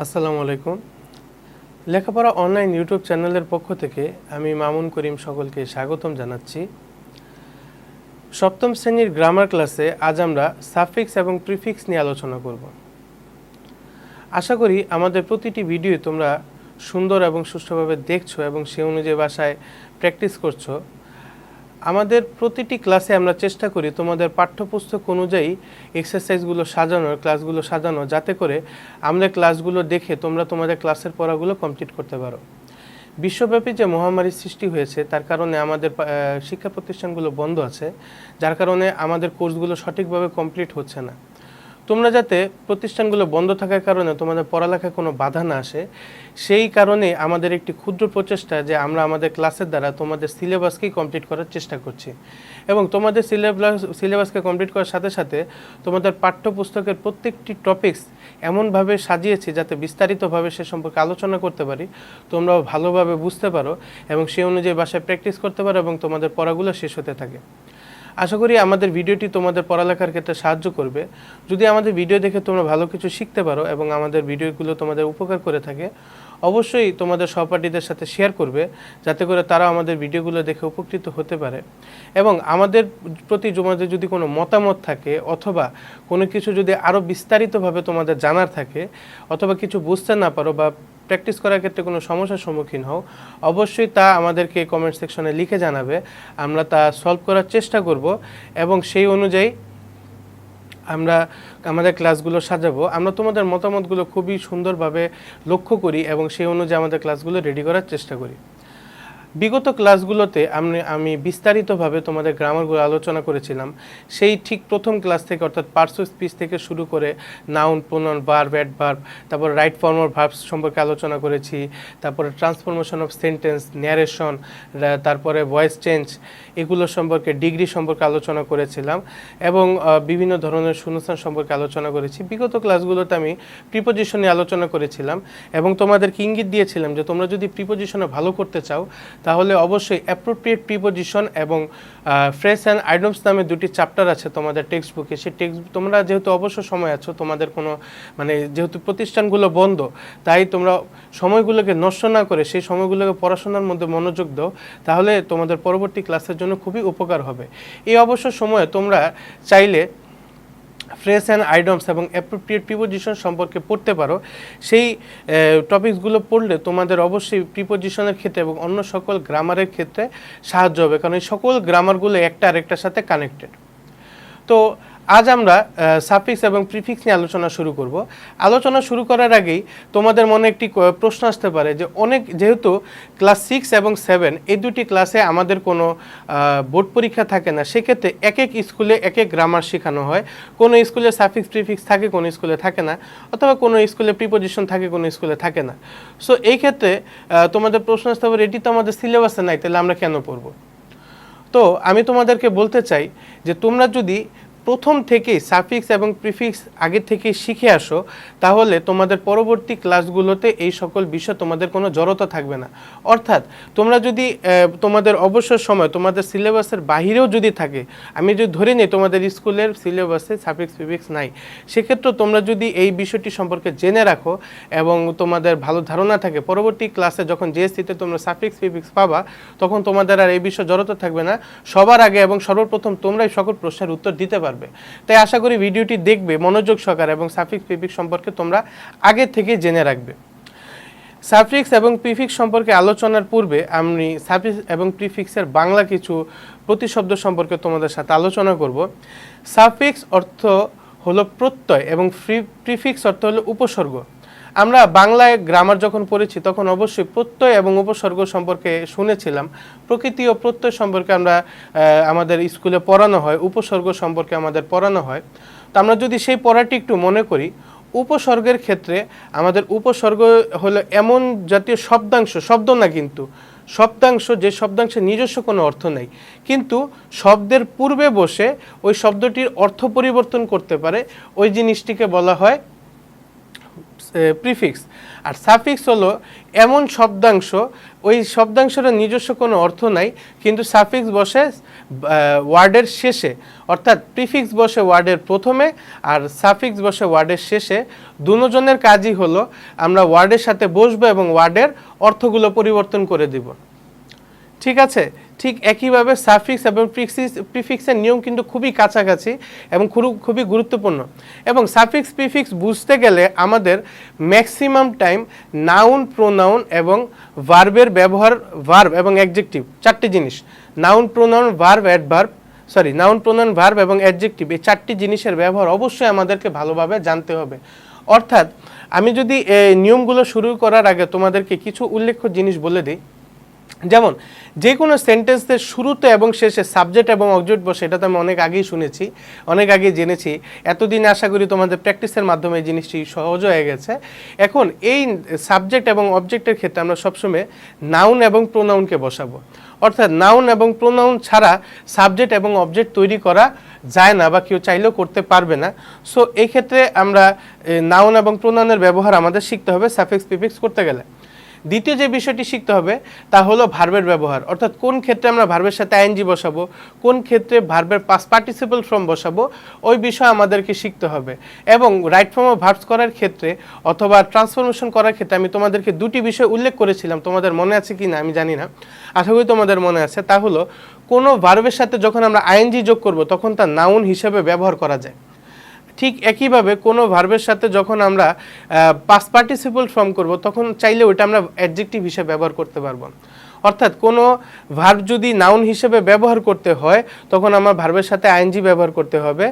আসসালামু আলাইকুম। লেখাপড়া অনলাইন ইউটিউব চ্যানেলের পক্ষ থেকে আমি মামুন করিম সকলকে স্বাগতম জানাচ্ছি। সপ্তম শ্রেণীর গ্রামার ক্লাসে আজ আমরা সাফিক্স এবং প্রিফিক্স নিয়ে আলোচনা করব। আশা করি আমাদের প্রতিটি ভিডিও তোমরা সুন্দর এবং সুষ্ঠুভাবে দেখছো এবং সে অনুযায়ী বাসায় প্র্যাকটিস করছো। আমাদের প্রতিটি ক্লাসে আমরা চেষ্টা করি তোমাদের পাঠ্যপুস্তক অনুযায়ী এক্সারসাইজগুলো সাজানোর, ক্লাসগুলো সাজানো, যাতে করে আমরা ক্লাসগুলো দেখে তোমরা তোমাদের ক্লাসের পড়াগুলো কমপ্লিট করতে পারো। বিশ্বব্যাপী যে মহামারীর সৃষ্টি হয়েছে তার কারণে আমাদের শিক্ষা প্রতিষ্ঠানগুলো বন্ধ আছে, যার কারণে আমাদের কোর্সগুলো সঠিকভাবে কমপ্লিট হচ্ছে না। তোমরা যাতে প্রতিষ্ঠানগুলো বন্ধ থাকার কারণে তোমাদের পড়ালেখায় কোনো বাধা না আসে, সেই কারণে আমাদের একটি ক্ষুদ্র প্রচেষ্টা যে আমরা আমাদের ক্লাসের দ্বারা তোমাদের সিলেবাসকেই কমপ্লিট করার চেষ্টা করছি এবং তোমাদের সিলেবাসকে কমপ্লিট করার সাথে সাথে তোমাদের পাঠ্যপুস্তকের প্রত্যেকটি টপিকস এমনভাবে সাজিয়েছি যাতে বিস্তারিতভাবে সে সম্পর্কে আলোচনা করতে পারি, তোমরাও ভালোভাবে বুঝতে পারো এবং সেই অনুযায়ী বাসায় প্র্যাকটিস করতে পারো এবং তোমাদের পড়াগুলো শেষ হতে থাকে। আশা করি আমাদের ভিডিওটি তোমাদের পড়ালেখার ক্ষেত্রে সাহায্য করবে। যদি আমাদের ভিডিও দেখে তোমরা ভালো কিছু শিখতে পারো এবং আমাদের ভিডিওগুলো তোমাদের উপকার করে থাকে, অবশ্যই তোমাদের সহপাঠীদের সাথে শেয়ার করবে, যাতে করে তারা আমাদের ভিডিওগুলো দেখে উপকৃত হতে পারে। এবং আমাদের প্রতি তোমাদের যদি কোনো মতামত থাকে অথবা কোনো কিছু যদি আরও বিস্তারিতভাবে তোমাদের জানার থাকে অথবা কিছু বুঝতে না পারো বা প্র্যাকটিস করার ক্ষেত্রে কোনো সমস্যার সম্মুখীন হও, অবশ্যই তা আমাদেরকে কমেন্ট সেকশনে লিখে জানাবে। আমরা তা সলভ করার চেষ্টা করব এবং সেই অনুযায়ী আমরা আমাদের ক্লাসগুলো সাজাবো। আমরা তোমাদের মতামতগুলো খুবই সুন্দরভাবে লক্ষ্য করি এবং সেই অনুযায়ী আমাদের ক্লাসগুলো রেডি করার চেষ্টা করি। বিগত ক্লাসগুলোতে আমি বিস্তারিতভাবে তোমাদের গ্রামারগুলো আলোচনা করেছিলাম। সেই ঠিক প্রথম ক্লাস থেকে, অর্থাৎ পার্টস অফ স্পিচ থেকে শুরু করে নাউন, প্রোনাউন, ভার্ব, অ্যাডভার্ব, তারপর রাইট ফর্ম অফ ভার্বস সম্পর্কে আলোচনা করেছি, তারপরে ট্রান্সফরমেশন অফ সেন্টেন্স, ন্যারেশন, তারপরে ভয়েস চেঞ্জ, এগুলো সম্পর্কে, ডিগ্রি সম্পর্কে আলোচনা করেছিলাম এবং বিভিন্ন ধরনের শূন্যস্থান সম্পর্কে আলোচনা করেছি। বিগত ক্লাসগুলোতে আমি প্রিপোজিশন নিয়ে আলোচনা করেছিলাম এবং তোমাদেরকে ইঙ্গিত দিয়েছিলাম যে তোমরা যদি প্রিপোজিশনে ভালো করতে চাও তাহলে অবশ্যই অ্যাপ্রোপ্রিয়েট প্রিপোজিশন এবং ফ্রেজ অ্যান্ড আইডমস নামে দুটি চ্যাপ্টার আছে তোমাদের টেক্সট বুকে। সেই তোমরা যেহেতু অবসর সময় আছো, তোমাদের কোনো যেহেতু প্রতিষ্ঠানগুলো বন্ধ, তাই তোমরা সময়গুলোকে নষ্ট না করে সেই সময়গুলোকে পড়াশোনার মধ্যে মনোযোগ দাও, তাহলে তোমাদের পরবর্তী ক্লাসের জন্য খুবই উপকার হবে। এই অবসর সময়ে তোমরা চাইলে ফ্রেজ অ্যান্ড আইডমস এবং অ্যাপ্রোপ্রিয়েট প্রিপোজিশন সম্পর্কে পড়তে পারো। সেই টপিকসগুলো পড়লে তোমাদের অবশ্যই প্রিপোজিশনের ক্ষেত্রে এবং অন্য সকল গ্রামারের ক্ষেত্রে সাহায্য হবে, কারণ এই সকল গ্রামারগুলো একটা আরেকটার সাথে কানেক্টেড। তো আজ আমরা সাফিক্স এবং প্রিফিক্স নিয়ে আলোচনা শুরু করব। আলোচনা শুরু করার আগেই তোমাদের মনে একটি প্রশ্ন আসতে পারে যে যেহেতু ক্লাস 6 এবং 7 এই দুটি ক্লাসে আমাদের কোনো বোর্ড পরীক্ষা থাকে না, সেক্ষেত্রে এক এক স্কুলে এক এক গ্রামার শেখানো হয়। কোনো স্কুলে সাফিক্স প্রিফিক্স থাকে, কোনো স্কুলে থাকে না, অথবা কোনো স্কুলে প্রিপোজিশন থাকে, কোনো স্কুলে থাকে না। সো এই ক্ষেত্রে তোমাদের প্রশ্ন আসতে পারে এটি তো আমাদের সিলেবাসে নাই, তাহলে আমরা কেন পড়ব? তো আমি তোমাদেরকে বলতে চাই যে তোমরা যদি প্রথম থেকেই সাফিক্স এবং প্রিফিক্স আগে থেকে শিখে আসো, তাহলে তোমাদের পরবর্তী ক্লাসগুলোতে এই সকল বিষয় তোমাদের কোনো জড়তা থাকবে না। অর্থাৎ তোমরা যদি তোমাদের অবসর সময় তোমাদের সিলেবাসের বাহিরেও যদি থাকে, আমি যদি ধরে নিই তোমাদের স্কুলের সিলেবাসে সাফিক্স প্রিফিক্স নাই, সেক্ষেত্রে তোমরা যদি এই বিষয়টি সম্পর্কে জেনে রাখো এবং তোমাদের ভালো ধারণা থাকে, পরবর্তী ক্লাসে যখন জিএসসিতে তোমরা সাফিক্স প্রিফিক্স পাবা, তখন তোমাদের আর এই বিষয় জড়তা থাকবে না। সবার আগে এবং সর্বপ্রথম তোমরাই সকল প্রশ্নের উত্তর দিতে পারবে। তাই আশা করি ভিডিওটি দেখবে মনোযোগ সহকারে এবং সাফিক্স প্রিফিক্স সম্পর্কে তোমরা আগে থেকে জেনে রাখবে। সাফিক্স এবং প্রিফিক্স সম্পর্কে আলোচনার পূর্বে আমি সাফিক্স এবং প্রিফিক্সের বাংলা কিছু প্রতিশব্দ সম্পর্কে তোমাদের সাথে আলোচনা করব। সাফিক্স অর্থ হলো প্রত্যয় এবং প্রিফিক্স অর্থ হলো উপসর্গ। আমরা বাংলায় গ্রামার যখন পড়েছি তখন অবশ্যই প্রত্যয় এবং উপসর্গ সম্পর্কে শুনেছিলাম। প্রকৃতি ও প্রত্যয় সম্পর্কে আমাদের স্কুলে পড়ানো হয়, উপসর্গ সম্পর্কে আমাদের পড়ানো হয়। তো আমরা যদি সেই পড়াটি একটু মনে করি, উপসর্গের ক্ষেত্রে আমাদের উপসর্গ হলো এমন জাতীয় শব্দাংশ, শব্দ না কিন্তু শব্দাংশ, যে শব্দাংশের নিজস্ব কোনো অর্থ নেই, কিন্তু শব্দের পূর্বে বসে ওই শব্দটির অর্থ পরিবর্তন করতে পারে, ওই জিনিসটিকে বলা হয় প্রিফিক্স। আর সাফিক্স হলো এমন শব্দাংশ, ওই শব্দাংশের নিজস্ব কোনো অর্থ নাই, কিন্তু সাফিক্স বসে ওয়ার্ডের শেষে, অর্থাৎ প্রিফিক্স বসে ওয়ার্ডের প্রথমে আর সাফিক্স বসে ওয়ার্ডের শেষে। দুজনের কাজই হলো আমরা ওয়ার্ডের সাথে বসবো এবং ওয়ার্ডের অর্থগুলো পরিবর্তন করে দিব। ঠিক আছে, ঠিক একইভাবে সাফিক্স এবং প্রিফিক্সের নিয়ম কিন্তু খুবই কাছাকাছি এবং খুবই গুরুত্বপূর্ণ। এবং সাফিক্স প্রিফিক্স বুঝতে গেলে আমাদের ম্যাক্সিমাম টাইম নাউন, প্রোনাউন এবং ভার্বের ব্যবহার, ভার্ব এবং অ্যাডজেক্টিভ, চারটি জিনিস, noun, pronoun, verb, adverb, noun, pronoun, verb এবং অ্যাডজেক্টিভ, এই চারটি জিনিসের ব্যবহার অবশ্যই আমাদেরকে ভালোভাবে জানতে হবে। অর্থাৎ আমি যদি এই নিয়মগুলো শুরু করার আগে তোমাদেরকে কিছু উল্লেখ্য জিনিস বলে দিই। যেমন যে কোনো সেন্টেন্সের শুরুতে এবং শেষে সাবজেক্ট এবং অবজেক্ট বসে, এটা তো আমি অনেক আগেই শুনেছি, অনেক আগেই জেনেছি। এতদিনে আশা করি তোমাদের প্র্যাকটিসের মাধ্যমে এই জিনিসটি সহজ হয়ে গেছে। এখন এই সাবজেক্ট এবং অবজেক্টের ক্ষেত্রে আমরা সবসময় নাউন এবং প্রোনাউনকে বসাবো। অর্থাৎ নাউন এবং প্রোনাউন ছাড়া সাবজেক্ট এবং অবজেক্ট তৈরি করা যায় না, বা কেউ চাইলেও করতে পারবে না। সো এই ক্ষেত্রে আমরা নাউন এবং প্রোনাউনের ব্যবহার আমাদের শিখতে হবে সাফিক্স প্রিফিক্স করতে গেলে। দ্বিতীয় যে বিষয়টি শিখতে হবে তা হলো ভার্বের ব্যবহার, অর্থাৎ কোন ক্ষেত্রে আমরা ভার্বের সাথে আইএনজি বসাবো, কোন ক্ষেত্রে ভার্বের পাস্ট পার্টিসিপল ফর্ম বসাবো, ওই বিষয় আমাদেরকে শিখতে হবে। এবং রাইট ফর্ম অফ ভার্বস করার ক্ষেত্রে অথবা ট্রান্সফরমেশন করার ক্ষেত্রে আমি তোমাদেরকে দুটি বিষয় উল্লেখ করেছিলাম, তোমাদের মনে আছে কি না আমি জানি না, আশা করি তোমাদের মনে আছে। তা হলো কোনো ভার্বের সাথে যখন আমরা আইএনজি যোগ করব তখন তা নাউন হিসেবে ব্যবহার করা যায়। ঠিক একইভাবে কোনো ভার্বের সাথে যখন আমরা পাস্ট পার্টিসিপল ফর্ম করব তখন চাইলে ওটা আমরা অ্যাডজেক্টিভ হিসেবে ব্যবহার করতে পারবো। অর্থাৎ কোনো ভার্ব যদি নাউন হিসেবে ব্যবহার করতে হয় তখন আমার ভার্বের সাথে আইএনজি ব্যবহার করতে হবে,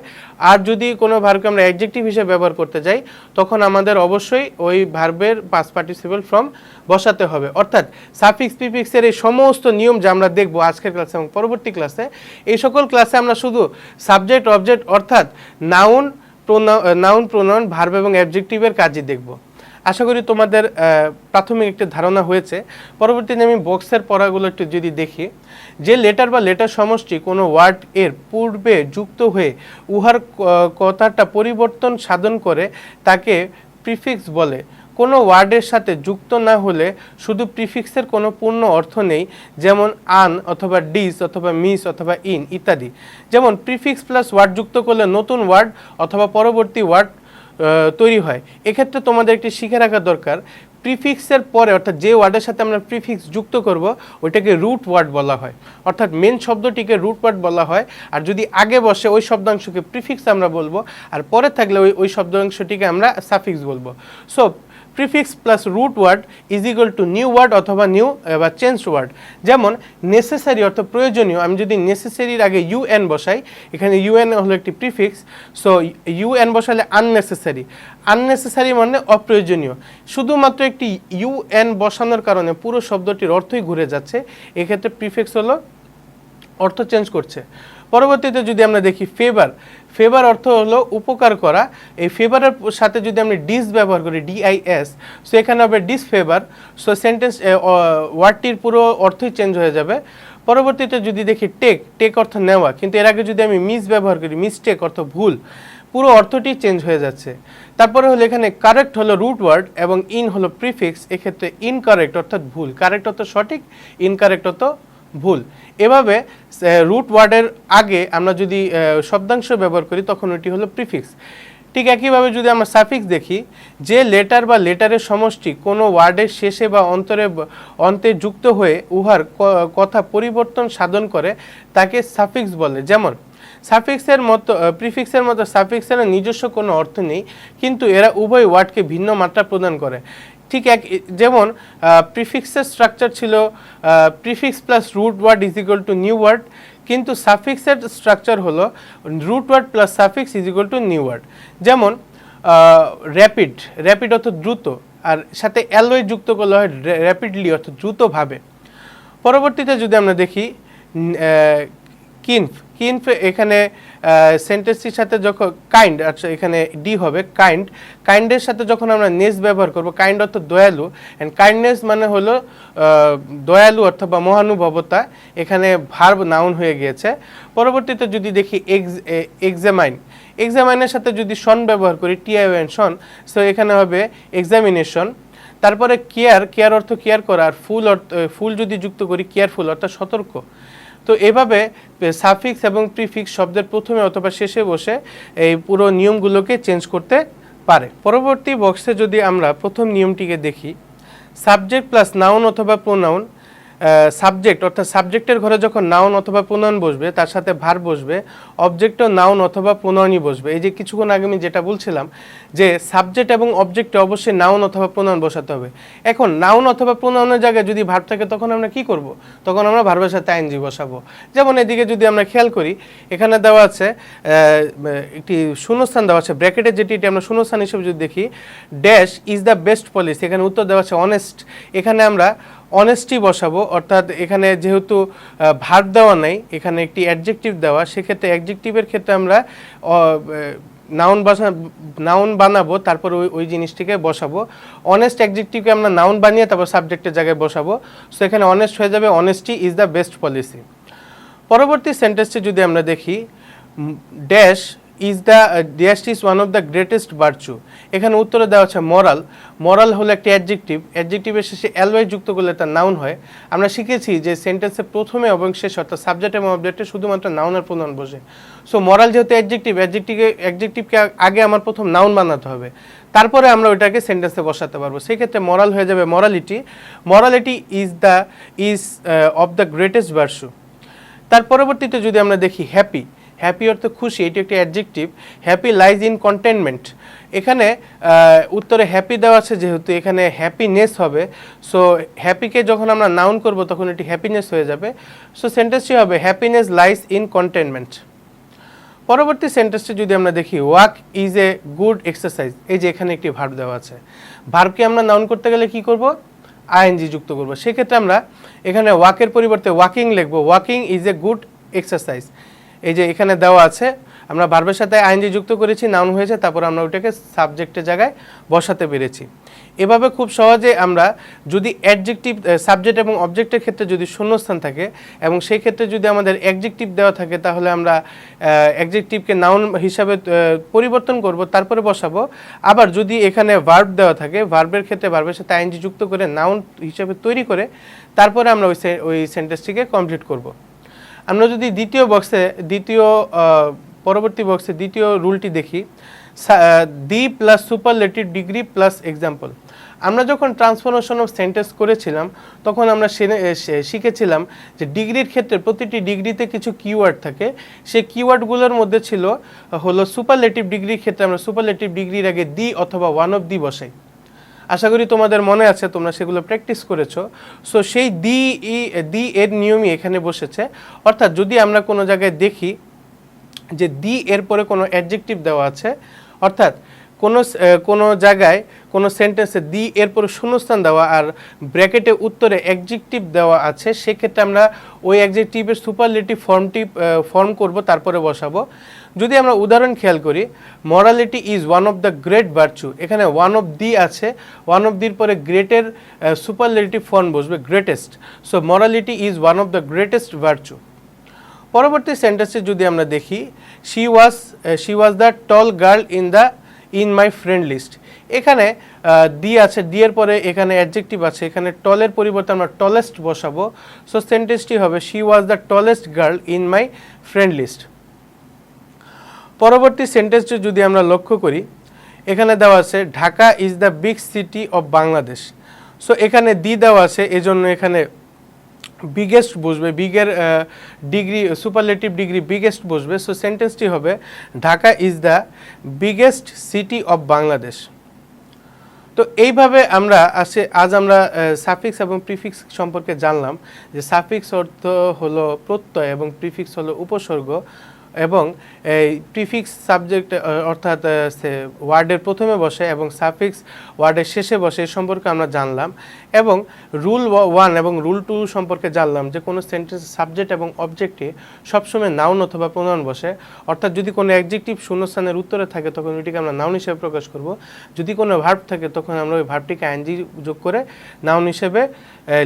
আর যদি কোনো ভার্বকে আমরা অ্যাডজেক্টিভ হিসেবে ব্যবহার করতে যাই তখন আমাদের অবশ্যই ওই ভার্বের পাস্ট পার্টিসিপল ফর্ম বসাতে হবে। অর্থাৎ সাফিক্স প্রিফিক্সের এই সমস্ত নিয়ম যা আমরা দেখব আজকের ক্লাসে এবং পরবর্তী ক্লাসে, এই সকল ক্লাসে আমরা শুধু সাবজেক্ট, অবজেক্ট অর্থাৎ নাউন, প্রোনাউন, ভার্ব এবং অ্যাডজেক্টিভের কাজই দেখব। আশা করি তোমাদের প্রাথমিক একটি ধারণা হয়েছে। পরবর্তীতে আমি বক্সের পড়াগুলো একটু যদি দেখি, যে লেটার বা লেটার সমষ্টি কোনো ওয়ার্ড এর পূর্বে যুক্ত হয়ে উহার কথাটা পরিবর্তন সাধন করে তাকে প্রিফিক্স বলে। কোনো ওয়ার্ডের সাথে যুক্ত না হলে শুধু প্রিফিক্সের কোনো পূর্ণ অর্থ নেই, যেমন আন অথবা ডিস অথবা মিস অথবা ইন ইত্যাদি। যেমন প্রিফিক্স প্লাস ওয়ার্ড যুক্ত করলে নতুন ওয়ার্ড অথবা পরবর্তী ওয়ার্ড তৈরি হয়। এক্ষেত্রে তোমাদের একটি শিখে রাখা দরকার, প্রিফিক্সের পরে অর্থাৎ যে ওয়ার্ডের সাথে আমরা প্রিফিক্স যুক্ত করব ওইটাকে রুট ওয়ার্ড বলা হয়, অর্থাৎ মেন শব্দটিকে রুট ওয়ার্ড বলা হয়। আর যদি আগে বসে ওই শব্দাংশকে প্রিফিক্স আমরা বলবো, আর পরে থাকলে ওই শব্দাংশটিকে আমরা সাফিক্স বলবো। So prefix plus root word is equal to new word অথবা নিউ বা চেঞ্জড ওয়ার্ড। যেমন নেসেসারি অর্থ প্রয়োজনীয়, আমি যদি নেসেসারির আগে ইউএন বসাই, এখানে ইউএন হলো একটি প্রিফিক্স, সো ইউএন বসালে আননেসেসারি, আননেসেসারি মানে অপ্রয়োজনীয়। শুধুমাত্র একটি ইউএন বসানোর কারণে পুরো শব্দটির অর্থই ঘুরে যাচ্ছে, এক্ষেত্রে প্রিফিক্স হলো অর্থ চেঞ্জ করছে। পরবর্তীতে যদি আমরা দেখি ফেভার, ফেভার অর্থ হলো উপকার করা। এই ফেভারের সাথে যদি আমরা ডিস ব্যবহার করি, ডিআইএস, সো এখানে হবে ডিসফেভার, সো সেন্টেন্স ওয়ার্ডটির পুরো অর্থই চেঞ্জ হয়ে যাবে। পরবর্তীতে যদি দেখি টেক, টেক অর্থ নেওয়া, কিন্তু এর আগে যদি আমি মিস ব্যবহার করি, মিসটেক অর্থ ভুল, পুরো অর্থটি চেঞ্জ হয়ে যাচ্ছে। তারপরে হলো এখানে কারেক্ট হলো রুট ওয়ার্ড এবং ইন হলো প্রিফিক্স, এক্ষেত্রে ইনকারেক্ট অর্থাৎ ভুল, কারেক্ট অর্থ সঠিক, ইনকারেক্ট অর্থ ভুল। এভাবে রুট ওয়ার্ডের আগে আমরা যদি শব্দাংশ ব্যবহার করি তখন ওটি হলো প্রিফিক্স। ঠিক একইভাবে যদি আমরা সাফিক্স দেখি, যে লেটার বা লেটারের সমষ্টি কোনো ওয়ার্ডের শেষে বা অন্তে যুক্ত হয়ে উহার কথা পরিবর্তন সাধন করে তাকে সাফিক্স বলে। যেমন সাফিক্সের মতো প্রিফিক্সের মতো সাফিক্সের নিজস্ব কোনো অর্থ নেই, কিন্তু এরা উভয় ওয়ার্ডকে ভিন্ন মাত্রা প্রদান করে। ঠিক যেমন প্রিফিক্সের স্ট্রাকচার ছিল prefix plus root word is equal to new word, কিন্তু সাফিক্সের স্ট্রাকচার হলো root word plus suffix is equal to new word. যেমন র্যাপিড, র্যাপিড অর্থ দ্রুত, আর সাথে অ্যালওয়ে যুক্ত করলে হয় র্যাপিডলি অর্থ দ্রুতভাবে। পরবর্তীতে যদি আমরা দেখি কিনফ, কিনফ এখানে সেন্টেন্সটির সাথে যখন কাইন্ড, আচ্ছা এখানে ডি হবে কাইন্ড, কাইন্ডের সাথে যখন আমরা নেস ব্যবহার করব, কাইন্ড অর্থ দয়ালু, অ্যান্ড কাইন্ডনেস মানে হলো দয়ালু অথবা মহানুভবতা, এখানে ভার্ব নাউন হয়ে গিয়েছে। পরবর্তীতে যদি দেখি এক্সামাইন, এক্সামাইনের সাথে যদি শন ব্যবহার করি টিআইওএন শন, সো এখানে হবে এক্সামিনেশন। তারপরে কেয়ার অর্থ কেয়ার করা, আর ফুল যদি যুক্ত করি কেয়ারফুল অর্থাৎ সতর্ক। তো এভাবে সাফিক্স এবং প্রিফিক্স শব্দের প্রথমে অথবা শেষে বসে এই পুরো নিয়মগুলোকে চেঞ্জ করতে পারে। পরবর্তী বক্সে যদি আমরা প্রথম নিয়মটিকে দেখি, সাবজেক্ট প্লাস নাউন অথবা প্রোনাউন। সাবজেক্ট অর্থাৎ সাবজেক্টের ঘরে যখন নাউন অথবা প্রোনাউন বসবে তার সাথে ভার্ব বসবে, অবজেক্টও নাউন অথবা প্রোনাউনই বসবে। এই যে কিছুক্ষণ আগে আমি যেটা বলছিলাম যে সাবজেক্ট এবং অবজেক্টে অবশ্যই নাউন অথবা প্রোনাউন বসাতে হবে। এখন নাউন অথবা প্রোনাউনের জায়গায় যদি ভার্ব থাকে তখন আমরা কি করব? তখন আমরা ভার্বের সাথে আইএনজি বসাবো। যেমন এদিকে যদি আমরা খেয়াল করি, এখানে দেওয়া আছে একটি শূন্যস্থান দেওয়া আছে ব্র্যাকেটে, যেটি আমরা শূন্যস্থান হিসেবে যদি দেখি, dash is the best policy. এখানে উত্তর দেওয়া আছে অনেস্ট। এখানে আমরা অনেস্টি বসাবো, অর্থাৎ এখানে যেহেতু ভার্ব দেওয়া নাই, এখানে একটি অ্যাডজেক্টিভ দেওয়া, সেক্ষেত্রে অ্যাডজেক্টিভের ক্ষেত্রে আমরা নাউন বানাবো, তারপর ওই জিনিসটিকে বসাবো। অনেস্ট অ্যাডজেক্টিভকে আমরা নাউন বানিয়ে তারপর সাবজেক্টের জায়গায় বসাবো। সো এখানে অনেস্ট হয়ে যাবে honesty is the best policy. পরবর্তী সেন্টেন্সটি যদি আমরা দেখি, dash is one of the greatest virtue. এখানে উত্তরে দেওয়া আছে মরাল হলো একটি অ্যাডজেক্টিভের শেষে এলওয়াই যুক্ত করলে তার নাউন হয়। আমরা শিখেছি যে সেন্টেন্সের প্রথমে এবং শেষে অর্থাৎ সাবজেক্ট এবং অবজেক্টে শুধুমাত্র নাউন আর প্রোনাউন বসে। সো মরাল যেহেতু অ্যাডজেক্টিভকে আগে আমার প্রথম নাউন বানাতে হবে, তারপরে আমরা ওইটাকে সেন্টেন্সে বসাতে পারবো। সেক্ষেত্রে মরাল হয়ে যাবে morality is of the greatest virtue. তার পরবর্তীতে যদি আমরা দেখি হ্যাপি অর্থ খুশি, এটি একটি adjective. Happy lies in containment. এখানে উত্তরে হ্যাপি দেওয়া আছে, যেহেতু এখানে হ্যাপিনেস হবে, সো হ্যাপিকে যখন আমরা নাউন করব তখন এটি হ্যাপিনেস হয়ে যাবে। সো সেন্টেন্সটি হবে হ্যাপিনেস লাইজ ইন কন্টেনমেন্ট। পরবর্তী সেন্টেন্সটি যদি আমরা দেখি, walk is a good exercise. এই যে এখানে একটি ভার্ব দেওয়া আছে, ভার্বকে আমরা নাউন করতে গেলে কি করব? আইএনজি যুক্ত করব। সেক্ষেত্রে আমরা এখানে ওয়াকের পরিবর্তে ওয়াকিং লিখব। Walking is a good exercise. এই যে এখানে দেওয়া আছে, আমরা ভার্বের সাথে আইএনজি যুক্ত করেছি, নাউন হয়েছে, তারপর আমরা ওটাকে সাবজেক্টের জায়গায় বসাতে পেরেছি। এভাবে খুব সহজে আমরা যদি অ্যাডজেক্টিভ সাবজেক্ট এবং অবজেক্টের ক্ষেত্রে যদি শূন্যস্থান থাকে এবং সেই ক্ষেত্রে যদি আমাদের অ্যাডজেক্টিভ দেওয়া থাকে, তাহলে আমরা অ্যাডজেক্টিভকে নাউন হিসাবে পরিবর্তন করব, তারপরে বসাবো। আবার যদি এখানে ভার্ব দেওয়া থাকে, ভার্বের ক্ষেত্রে ভার্বের সাথে আইএনজি যুক্ত করে নাউন হিসাবে তৈরি করে তারপরে আমরা ওই সেন্টেন্সটিকে কমপ্লিট করব। আমরা যদি পরবর্তী বক্সে দ্বিতীয় রুলটি দেখি, the plus superlative degree plus example. আমরা যখন ট্রান্সফরমেশন অফ সেন্টেন্স করেছিলাম তখন আমরা শিখেছিলাম যে ডিগ্রির ক্ষেত্রে প্রতিটি ডিগ্রিতে কিছু কিওয়ার্ড থাকে। সেই কিওয়ার্ডগুলোর মধ্যে হলো সুপারলেটিভ ডিগ্রির ক্ষেত্রে আমরা সুপারলেটিভ ডিগ্রির আগে দি অথবা ওয়ান অফ দি বসাই। আশা করি তোমাদের মনে আছে, তোমরা সেগুলো প্র্যাকটিস করেছো। সো সেই দি এর নিয়মই এখানে বসেছে। অর্থাৎ যদি আমরা কোনো জায়গায় দেখি যে দি এর পরে কোনো অ্যাডজেক্টিভ দেওয়া আছে, অর্থাৎ কোনো জায়গায় কোনো সেন্টেন্সে দি এর পরে শূন্যস্থান দেওয়া আর ব্র্যাকেটে উত্তরে অ্যাডজেক্টিভ দেওয়া আছে, সেক্ষেত্রে আমরা ওই অ্যাডজেক্টিভের সুপারলেটিভ ফর্ম করব, তারপরে বসাবো। যদি আমরা উদাহরণ খেয়াল করি, morality is one of the great virtue. এখানে ওয়ান অফ দি আছে, ওয়ান অফ দির পরে গ্রেটের সুপারলেটিভ ফর্ম বসবে greatest. So morality is one of the greatest virtue. পরবর্তী সেন্টেন্সে যদি আমরা দেখি, she was the tall girl in my friend list. এখানে দি আছে, দি এর পরে এখানে অ্যাডজেক্টিভ আছে, এখানে টলের পরিবর্তে আমরা টলেস্ট বসাবো। সো সেন্টেন্সটি হবে she was the tallest girl in my friend list. পরবর্তী সেন্টেন্সটি যদি আমরা লক্ষ্য করি, এখানে দেওয়া আছে Dhaka is the big city of Bangladesh. So এখানে দি দেওয়া আছে, এজন্য এখানে বিগেস্ট বসবে, বিগের ডিগ্রি সুপারলেটিভ ডিগ্রি বিগেস্ট বসবে। সো সেন্টেন্সটি হবে Dhaka is the biggest city of Bangladesh. তো এইভাবে আজ আমরা সাফিক্স এবং প্রিফিক্স সম্পর্কে জানলাম যে সাফিক্স অর্থ হলো প্রত্যয় এবং প্রিফিক্স হলো উপসর্গ, এবং এই প্রিফিক্স সাবজেক্ট অর্থাৎ ওয়ার্ডের প্রথমে বসে এবং সাফিক্স ওয়ার্ডের শেষে বসে, এই সম্পর্কে আমরা জানলাম। এবং রুল 1 এবং রুল 2 সম্পর্কে জানলাম যে কোনো সেন্টেন্স সাবজেক্ট এবং অবজেক্টে সবসময় নাউন অথবা প্রোনাউন বসে। অর্থাৎ যদি কোনো অ্যাডজেক্টিভ শূন্যস্থানের উত্তরে থাকে তখন ওইটিকে আমরা নাউন হিসেবে প্রকাশ করব। যদি কোনো ভার্ব থাকে তখন আমরা ওই ভার্বটিকে আইএনজি যোগ করে নাউন হিসেবে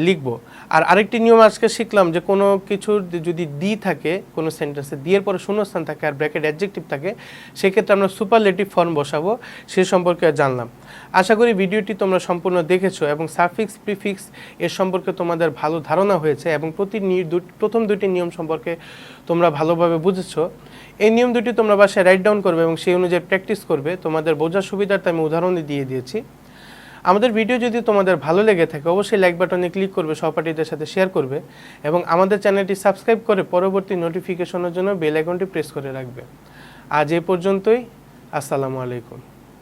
লিখব। আর আরেকটি নিয়ম আজকে শিখলাম যে কোনো কিছুর যদি দি থাকে কোনো সেন্টেন্সে, দি এর পরে শূন্য শূন্যস্থান থাকে আর ব্র্যাকেট অ্যাডজেক্টিভ থাকে, সেক্ষেত্রে আমরা সুপারলেটিভ ফর্ম বসাবো, সে সম্পর্কে জানলাম। আশা করি ভিডিওটি তোমরা সম্পূর্ণ দেখেছো এবং সাফিক্স প্রিফিক্স এর সম্পর্কে তোমাদের ভালো ধারণা হয়েছে এবং প্রথম দুটি নিয়ম সম্পর্কে তোমরা ভালোভাবে বুঝেছো। এই নিয়ম দুটি তোমরা বাসায় রাইট ডাউন করবে এবং সেই অনুযায়ী প্র্যাকটিস করবে। তোমাদের বোঝার সুবিধার্থে আমি উদাহরণ দিয়ে দিয়েছি। আমাদের ভিডিও যদি তোমাদের ভালো লেগে থাকে অবশ্যই লাইক বাটনে ক্লিক করবে, সহপাঠীদের সাথে শেয়ার করবে এবং আমাদের চ্যানেলটি সাবস্ক্রাইব করে পরবর্তী নোটিফিকেশনের জন্য বেল আইকনটি প্রেস করে রাখবে। আজ এই পর্যন্তই। আসসালামু আলাইকুম।